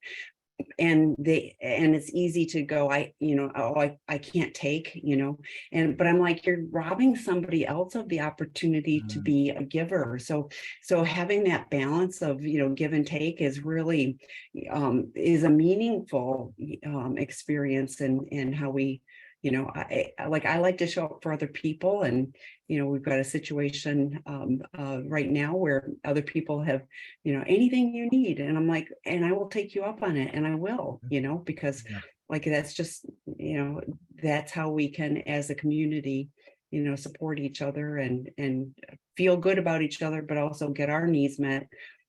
[SPEAKER 1] And it's easy to go, I can't take, but I'm like, you're robbing somebody else of the opportunity to be a giver. So having that balance of, give and take is really, is a meaningful experience in how we, I like to show up for other people. And, we've got a situation right now where other people have, anything you need. And I'm like, and I will take you up on it. And I will, because like, that's just, that's how we can, as a community, support each other and feel good about each other, but also get our needs met,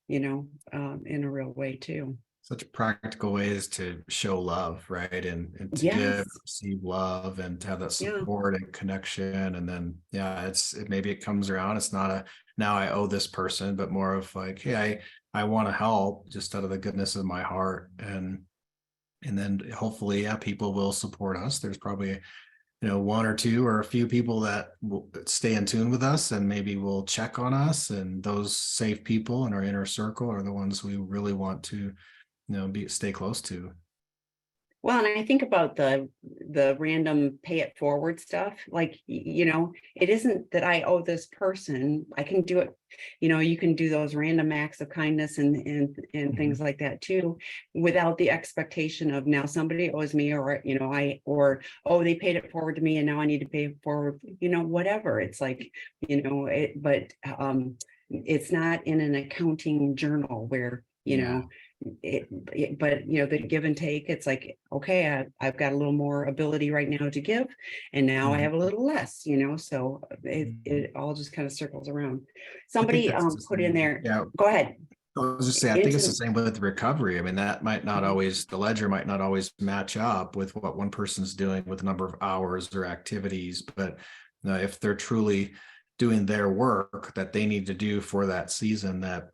[SPEAKER 1] in a real way too.
[SPEAKER 2] Such practical ways to show love, right? And to give,
[SPEAKER 1] Yes.
[SPEAKER 2] receive love, and to have that
[SPEAKER 1] Yeah.
[SPEAKER 2] support and connection. And then, yeah, maybe it comes around. It's not a now I owe this person, but more of like, hey, I want to help just out of the goodness of my heart. And then hopefully, yeah, people will support us. There's probably, one or two or a few people that will stay in tune with us and maybe will check on us. And those safe people in our inner circle are the ones we really want to, stay close to.
[SPEAKER 1] Well, and I think about the random pay it forward stuff. Like, it isn't that I owe this person. I can do it. You can do those random acts of kindness and things like that too, without the expectation of now somebody owes me, or oh, they paid it forward to me and now I need to pay it forward. Whatever. It's like, but it's not in an accounting journal where
[SPEAKER 2] Yeah.
[SPEAKER 1] but the give and take, it's like, okay, I've got a little more ability right now to give, and now I
[SPEAKER 2] Mhm.
[SPEAKER 1] have a little less, so
[SPEAKER 2] Mhm.
[SPEAKER 1] it all just kind of circles around.
[SPEAKER 2] I think
[SPEAKER 1] Somebody
[SPEAKER 2] that's the
[SPEAKER 1] put in
[SPEAKER 2] same.
[SPEAKER 1] there,
[SPEAKER 2] Yeah.
[SPEAKER 1] go ahead.
[SPEAKER 2] I was just saying, I think it's the
[SPEAKER 1] Into
[SPEAKER 2] same with recovery. I mean, that might not
[SPEAKER 1] Mhm.
[SPEAKER 2] always, the ledger might not always match up with what one person's doing with the number of hours or activities. But if they're truly doing their work that they need to do for that season, that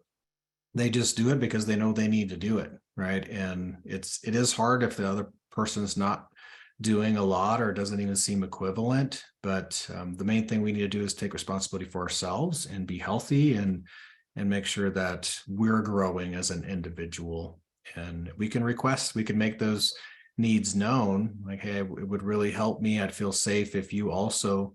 [SPEAKER 2] they just do it because they know they need to do it, right? And it is hard if the other person's not doing a lot or doesn't even seem equivalent. But the main thing we need to do is take responsibility for ourselves and be healthy and make sure that we're growing as an individual. And we can make those needs known, like, hey, it would really help me. I'd feel safe if you also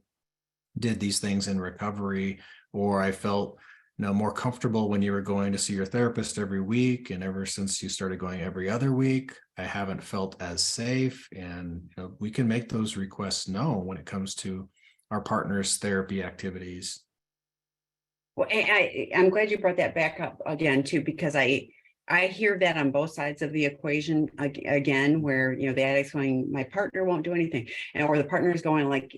[SPEAKER 2] did these things in recovery, or I felt more comfortable when you were going to see your therapist every week, and ever since you started going every other week, I haven't felt as safe. And we can make those requests known when it comes to our partner's therapy activities.
[SPEAKER 1] Well, I'm glad you brought that back up again too, because I hear that on both sides of the equation again, where the addict's going, my partner won't do anything, or the partner is going like,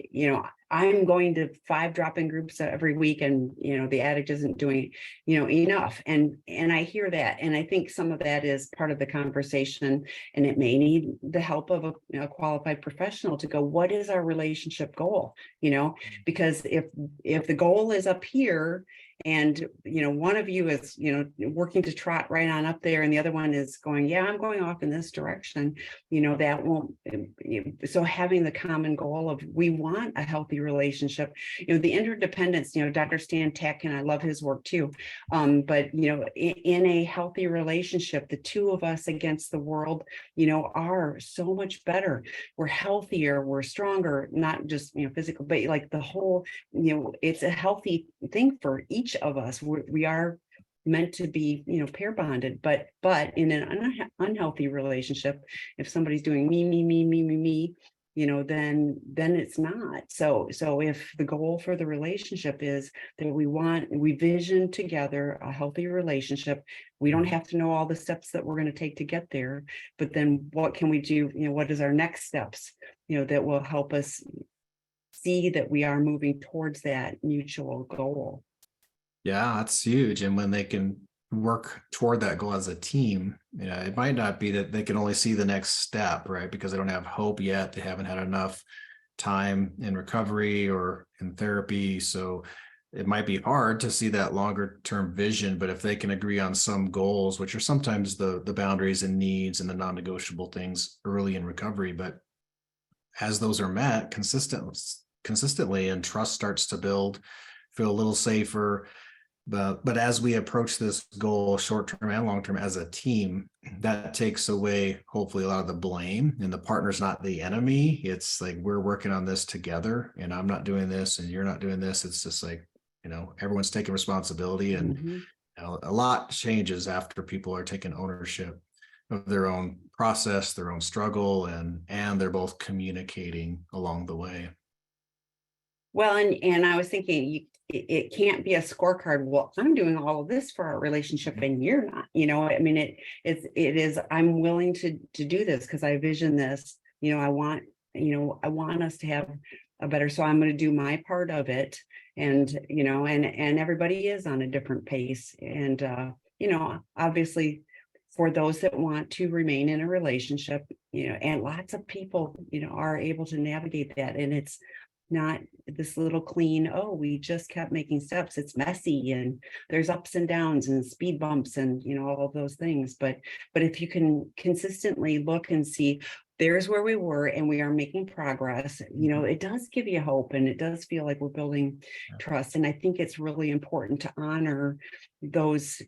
[SPEAKER 1] I'm going to 5 drop-in groups every week, and the addict isn't doing enough, and I hear that, and I think some of that is part of the conversation, and it may need the help of a qualified professional to go, what is our relationship goal? Because if the goal is up here, and one of you is working to trot right on up there, and the other one is going, yeah, I'm going off in this direction, that won't. So having the common goal of, we want a healthy relationship, the interdependence, Dr. Stan Tech, and I love his work too, but in a healthy relationship, the two of us against the world are so much better. We're healthier, we're stronger, not just physical, but like the whole, it's a healthy thing for each of us. We are meant to be pair bonded, but in an unhealthy relationship, if somebody's doing me, then it's not. So if the goal for the relationship is that we vision together a healthy relationship, we don't have to know all the steps that we're going to take to get there, but then what can we do? What is our next steps that will help us see that we are moving towards that mutual goal.
[SPEAKER 2] Yeah, that's huge. And when they can work toward that goal as a team, it might not be that they can only see the next step, right? Because they don't have hope yet. They haven't had enough time in recovery or in therapy. So it might be hard to see that longer term vision, but if they can agree on some goals, which are sometimes the boundaries and needs and the non-negotiable things early in recovery, but as those are met consistently and trust starts to build, feel a little safer. But as we approach this goal, short-term and long-term, as a team, that takes away hopefully a lot of the blame, and the partner's not the enemy. It's like, we're working on this together, and I'm not doing this and you're not doing this. It's just like, everyone's taking responsibility, and a lot changes after people are taking ownership of their own process, their own struggle, and they're both communicating along the way.
[SPEAKER 1] Well, and I was thinking, it can't be a scorecard. Well, I'm doing all of this for our relationship and you're not, I mean, it is, I'm willing to do this because I vision this, I want us to have better. So I'm going to do my part of it. And, and everybody is on a different pace. And, obviously for those that want to remain in a relationship, and lots of people, are able to navigate that. And it's not this little clean, oh, we just kept making steps. It's messy and there's ups and downs and speed bumps and, all of those things. But if you can consistently look and see, there's where we were and we are making progress, it does give you hope, and it does feel like we're building trust. And I think it's really important to honor those,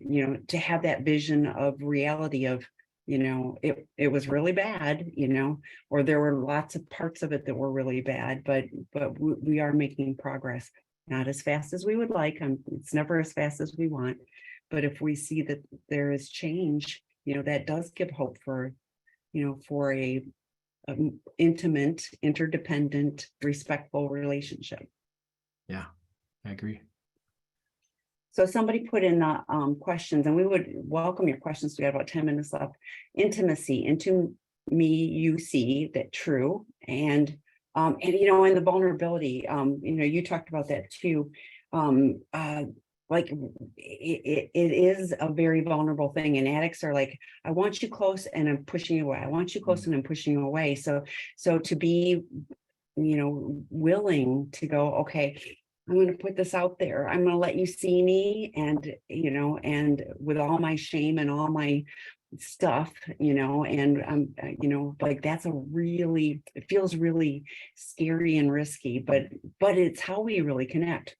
[SPEAKER 1] to have that vision of reality of, it was really bad, or there were lots of parts of it that were really bad, but we are making progress, not as fast as we would like. It's never as fast as we want, but if we see that there is change, that does give hope for, for a intimate, interdependent, respectful relationship.
[SPEAKER 2] Yeah, I agree.
[SPEAKER 1] So somebody put in the questions, and we would welcome your questions. We got about 10 minutes left. Intimacy, into me, you see that true. And the vulnerability, you talked about that too. Like it is a very vulnerable thing. And addicts are like, I want you close and I'm pushing you away. I want you close and I'm pushing you away. So to be, willing to go, okay, I'm going to put this out there. I'm going to let you see me, and, and with all my shame and all my stuff, and like that's it feels really scary and risky, but it's how we really connect.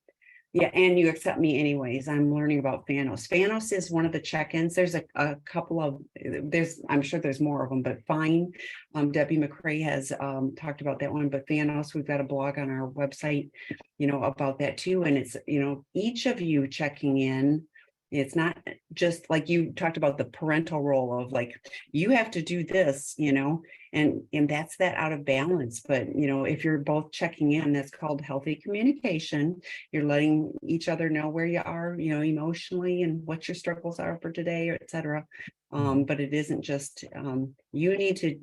[SPEAKER 1] Yeah, and you accept me anyways. I'm learning about Fanos. Fanos is one of the check-ins. There's a couple of, I'm sure there's more of them, but fine. Debbie McCrae has talked about that one, but Fanos, we've got a blog on our website, about that too. And it's, each of you checking in. It's not just like you talked about the parental role of like, you have to do this, and that's that out of balance. But, if you're both checking in, that's called healthy communication. You're letting each other know where you are, emotionally, and what your struggles are for today, or et cetera. But it isn't just, you need to,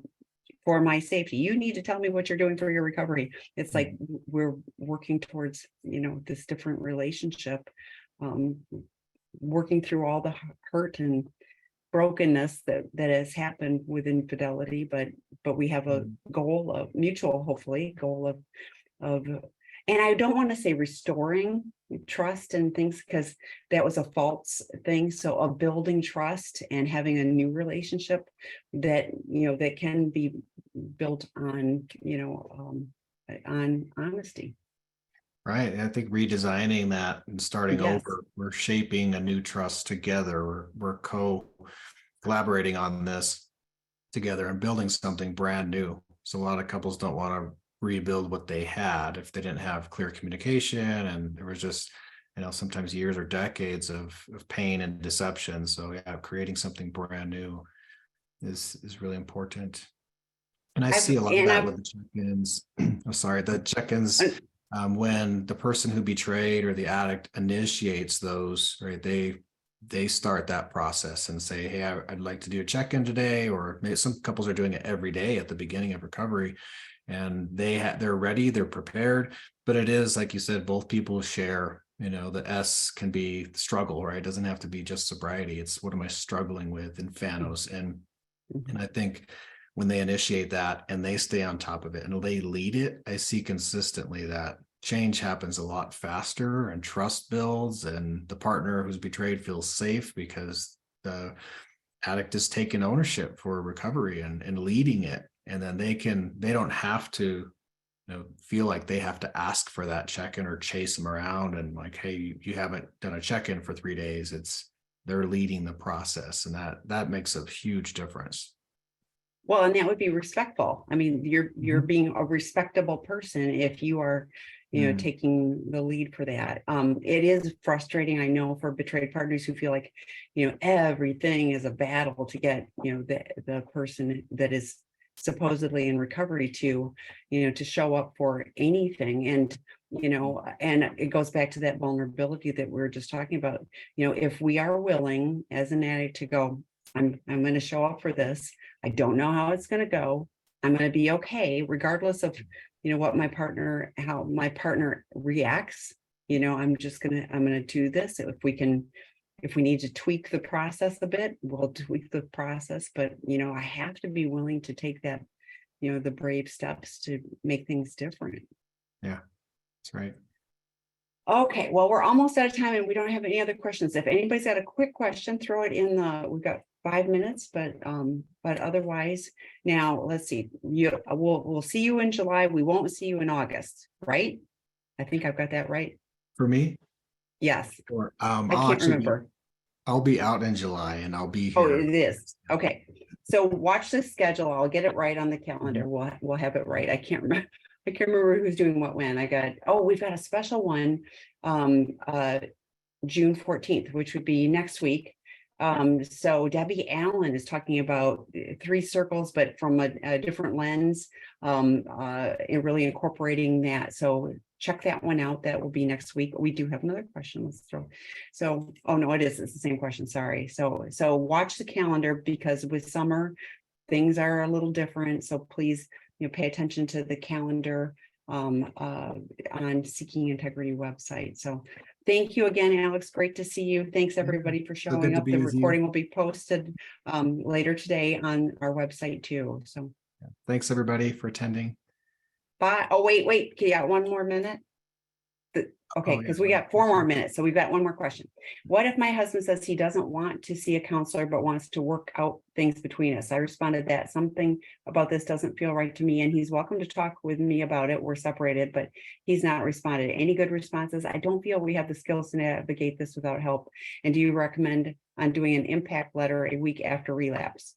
[SPEAKER 1] for my safety, you need to tell me what you're doing for your recovery. It's like we're working towards, this different relationship, working through all the hurt and brokenness that has happened with infidelity, but we have a goal of mutual, hopefully, goal of, and I don't want to say restoring trust and things, because that was a false thing. So of building trust and having a new relationship that, that can be built on, on honesty.
[SPEAKER 2] Right. I think redesigning that and starting
[SPEAKER 1] Yes.
[SPEAKER 2] over, we're shaping a new trust together. We're collaborating on this together and building something brand new. So a lot of couples don't want to rebuild what they had if they didn't have clear communication, and there was just, sometimes years or decades of pain and deception. So yeah, creating something brand new is really important. And I see a lot of that with the check-ins. I'm sorry, the check-ins. When the person who betrayed or the addict initiates those, right, they start that process and say, hey, I'd like to do a check-in today, or maybe some couples are doing it every day at the beginning of recovery, and they're ready, they're prepared. But it is, like you said, both people share, the S can be struggle, right? It doesn't have to be just sobriety. It's what am I struggling with in Fanos? And I think when they initiate that and they stay on top of it and they lead it, I see consistently that change happens a lot faster and trust builds, and the partner who's betrayed feels safe because the addict is taking ownership for recovery and leading it. And then they don't have to, feel like they have to ask for that check-in or chase them around and like, hey, you haven't done a check-in for 3 days. They're leading the process, and that makes a huge difference.
[SPEAKER 1] Well, and that would be respectful. I mean, you're being a respectable person if you are, taking the lead for that. It is frustrating, I know, for betrayed partners who feel like, everything is a battle to get, the person that is supposedly in recovery to show up for anything. And, and it goes back to that vulnerability that we were just talking about. If we are willing as an addict to go, I'm going to show up for this. I don't know how it's going to go. I'm going to be okay, regardless of, what how my partner reacts. I'm gonna do this. If we need to tweak the process a bit, we'll tweak the process, but I have to be willing to take that, the brave steps to make things different.
[SPEAKER 2] Yeah, that's right.
[SPEAKER 1] Okay, well, we're almost out of time and we don't have any other questions. If anybody's got a quick question, throw it in we've got 5 minutes, but otherwise, now let's see, we'll see you in July. We won't see you in August, right? I think I've got that right.
[SPEAKER 2] For me,
[SPEAKER 1] Yes,
[SPEAKER 2] or
[SPEAKER 1] I can't remember.
[SPEAKER 2] I'll be out in July and I'll be
[SPEAKER 1] Oh,
[SPEAKER 2] here.
[SPEAKER 1] it is. Okay. So watch the schedule. I'll get it right on the calendar. We'll have it right. I can't remember who's doing what when. We've got a special one, June 14th, which would be next week. So Debbie Allen is talking about 3 circles, but from a different lens, and really incorporating that. So check that one out. That will be next week. We do have another question. Let's throw. So, oh no, it's the same question. Sorry. So watch the calendar, because with summer, things are a little different. So please, pay attention to the calendar on Seeking Integrity website. So thank you again, Alex. Great to see you. Thanks everybody for showing up. The recording will be posted later today on our website too. So
[SPEAKER 2] thanks everybody for attending.
[SPEAKER 1] Bye. Oh, wait. Yeah, one more minute. Okay, because we got 4 more minutes. So we've got one more question. What if my husband says he doesn't want to see a counselor, but wants to work out things between us? I responded that something about this doesn't feel right to me, and he's welcome to talk with me about it. We're separated, but he's not responded. Any good responses? I don't feel we have the skills to navigate this without help. And do you recommend on doing an impact letter a week after relapse?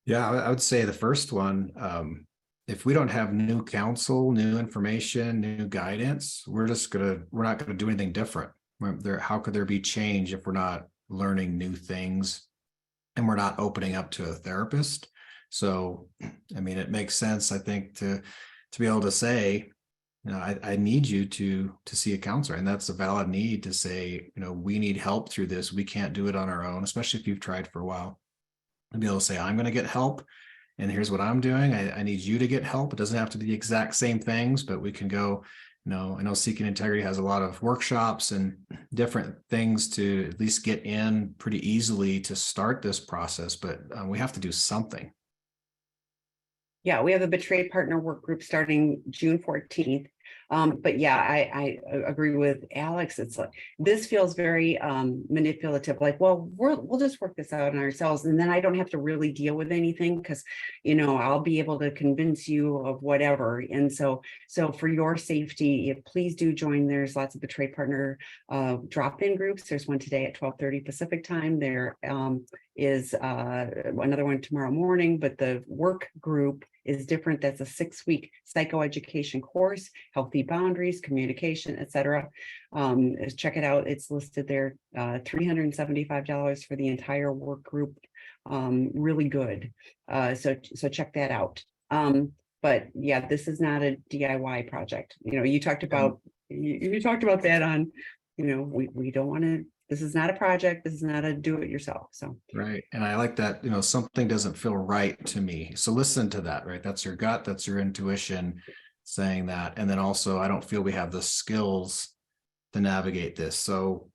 [SPEAKER 2] Yeah, I would say the first one, if we don't have new counsel, new information, new guidance, we're not gonna do anything different. How could there be change if we're not learning new things and we're not opening up to a therapist? So, I mean, it makes sense, I think, to be able to say, I need you to see a counselor, and that's a valid need to say, we need help through this. We can't do it on our own, especially if you've tried for a while. And be able to say, I'm going to get help, and here's what I'm doing. I need you to get help. It doesn't have to be the exact same things, but we can go, I know Seeking Integrity has a lot of workshops and different things to at least get in pretty easily to start this process, but we have to do something.
[SPEAKER 1] Yeah, we have a betrayed partner work group starting June 14th. But yeah, I agree with Alex. It's like, this feels very manipulative. Like, well, we'll just work this out on ourselves, and then I don't have to really deal with anything, because I'll be able to convince you of whatever. And so for your safety, please do join. There's lots of betrayed partner drop-in groups. There's one today at 12:30 Pacific time. There is another one tomorrow morning, but the work group is different. That's a 6-week psychoeducation course, healthy boundaries, communication, etc. Check it out. It's listed there, $375 for the entire work group. Really good. So check that out. But yeah, this is not a DIY project. You talked about you talked about that on, we don't want to. This is not a project. This is not a do it yourself. So
[SPEAKER 2] right. And I like that, something doesn't feel right to me. So listen to that, right? That's your gut, that's your intuition saying that. And then also, I don't feel we have the skills to navigate this. So,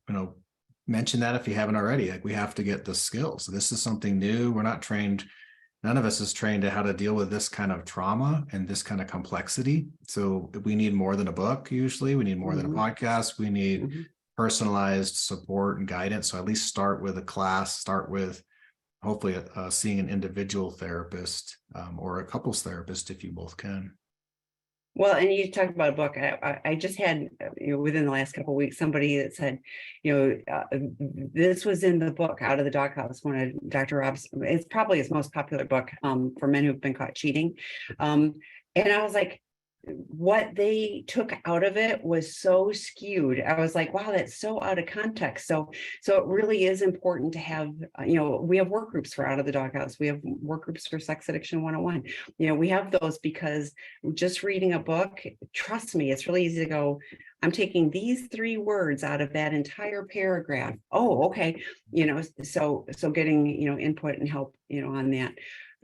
[SPEAKER 2] mention that if you haven't already. Like, we have to get the skills. This is something new. We're not trained. None of us is trained to how to deal with this kind of trauma and this kind of complexity. So we need more than a book. Usually we need more than a podcast. We need personalized support and guidance. So at least start with a class, start with hopefully seeing an individual therapist or a couples therapist if you both can.
[SPEAKER 1] Well, and you talked about a book. I just had, within the last couple of weeks, somebody that said, this was in the book, Out of the Doghouse, one of Dr. Rob's, it's probably his most popular book for men who've been caught cheating. And I was like, what they took out of it was so skewed. I was like, wow, that's so out of context. So it really is important to have, we have work groups for Out of the Doghouse. We have work groups for Sex Addiction 101. We have those because just reading a book, trust me, it's really easy to go, I'm taking these 3 words out of that entire paragraph. Oh, okay. So getting, input and help, on that.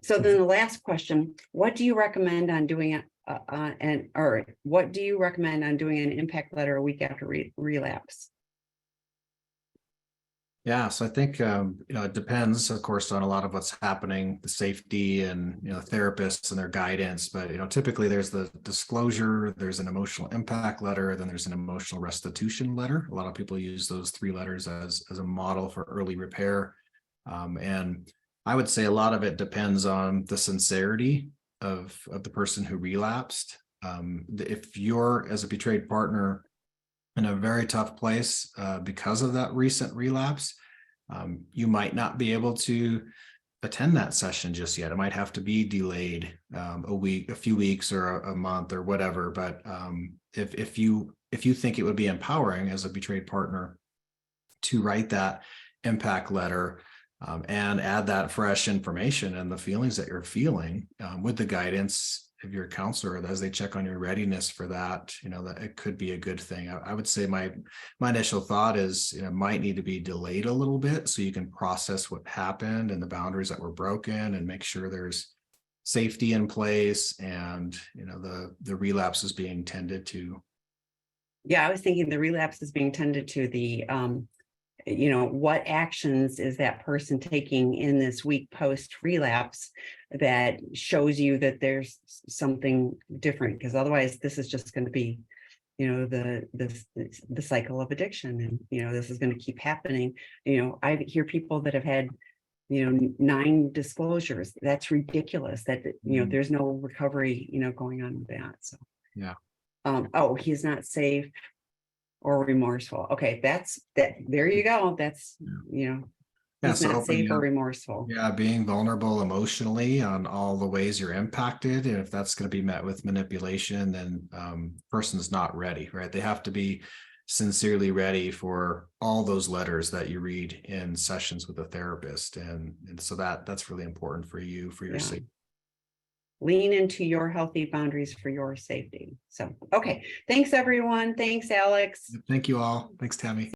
[SPEAKER 1] So then the last question, what do you recommend on doing it? What do you recommend on doing an impact letter a week after relapse?
[SPEAKER 2] Yeah, so I think it depends, of course, on a lot of what's happening, the safety and therapists and their guidance. But typically there's the disclosure, there's an emotional impact letter, then there's an emotional restitution letter. A lot of people use those 3 letters as a model for early repair. And I would say a lot of it depends on the sincerity of the person who relapsed. If you're, as a betrayed partner, in a very tough place because of that recent relapse, you might not be able to attend that session just yet. It might have to be delayed a few weeks or a month or whatever. But if you think it would be empowering as a betrayed partner to write that impact letter and add that fresh information and the feelings that you're feeling with the guidance of your counselor as they check on your readiness for that, that it could be a good thing. I would say my initial thought is, it might need to be delayed a little bit so you can process what happened and the boundaries that were broken and make sure there's safety in place and, the relapse is being tended to.
[SPEAKER 1] Yeah, I was thinking the relapse is being tended to. What actions is that person taking in this week post relapse that shows you that there's something different? Because otherwise this is just going to be, the cycle of addiction, and this is going to keep happening. I hear people that have had 9 disclosures. That's ridiculous. That there's no recovery going on with that. So
[SPEAKER 2] yeah.
[SPEAKER 1] He's not safe or remorseful. Okay, that's that. There you go. That's he's
[SPEAKER 2] So
[SPEAKER 1] not safe or remorseful.
[SPEAKER 2] Yeah, being vulnerable emotionally on all the ways you're impacted, and if that's going to be met with manipulation, then person's not ready, right? They have to be sincerely ready for all those letters that you read in sessions with a therapist, and so that's really important for you, for your safety.
[SPEAKER 1] Lean into your healthy boundaries for your safety. So, okay. Thanks, everyone. Thanks, Alex.
[SPEAKER 2] Thank you all. Thanks, Tammy.